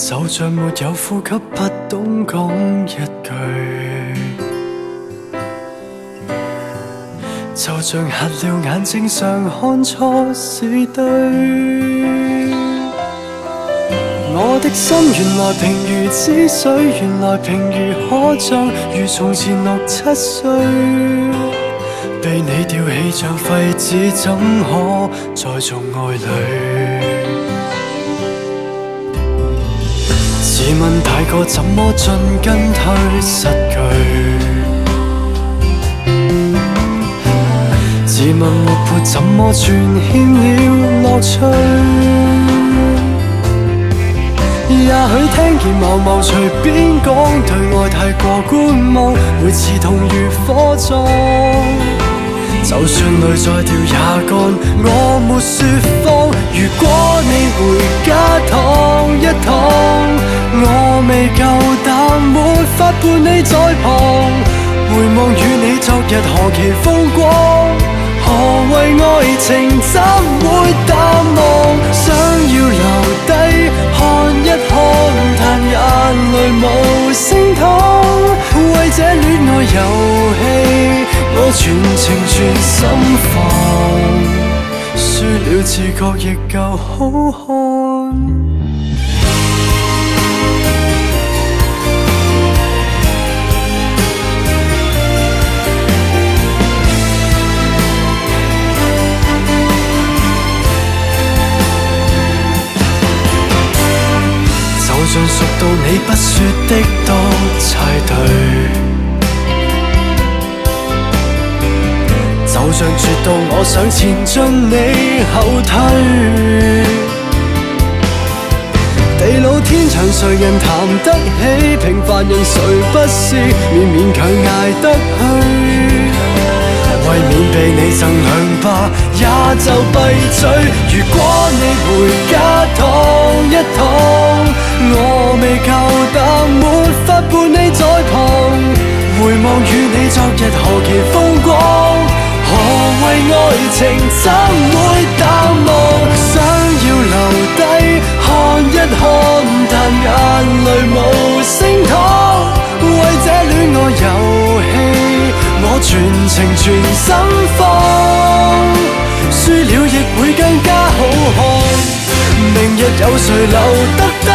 就像沒有呼吸，不懂講一句，就像瞎了眼睛上看錯是對。我的心原來平如止水，原來平如可像，如從前6、7歲。被你丟棄像廢紙，怎可再做愛侶？自問大個怎麼進跟退失據？自問活潑怎麼全欠了樂趣？也許聽見某某隨便講，對愛太過觀望，每次痛如火葬。就算淚再掉也乾，我沒說謊。如果你回家躺一躺，我未夠膽，沒法伴你在旁。回望與你昨日何其風光，何謂愛情怎會淡忘？想要留低看一看，但眼淚無聲淌。為這戀愛遊戲，我全情全心放，輸了自覺亦夠好看。就像熟到你不說的都猜對，就像絕到我想前進你後退。地老天長誰人談得起，平凡人誰不是勉勉強捱得去。為免被你贈兩巴，也就閉嘴。如果你回家躺一躺，我未夠膽，沒法伴你在旁。回望與你昨日何其風光，何謂愛情怎會淡忘？想要留低看一看，但眼淚無聲淌。為這戀愛遊戲，我全情全心放，輸了亦會更加好看。明日有誰留得低？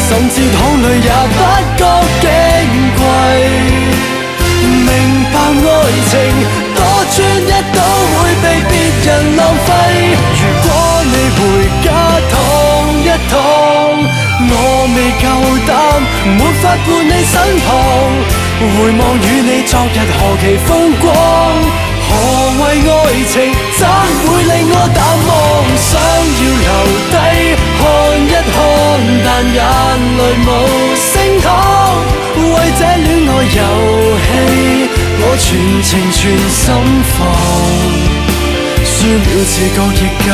甚至淌淚也不覺矜貴。明白愛情多專一都會被別人浪費。如果你回家躺一躺，我未夠膽，沒法伴你身旁。回望與你昨日何其風光，何謂愛情怎會令我淡忘？想要留低看一看，但眼淚無聲淌。為這戀愛遊戲，我全情全心放，輸了自覺亦夠。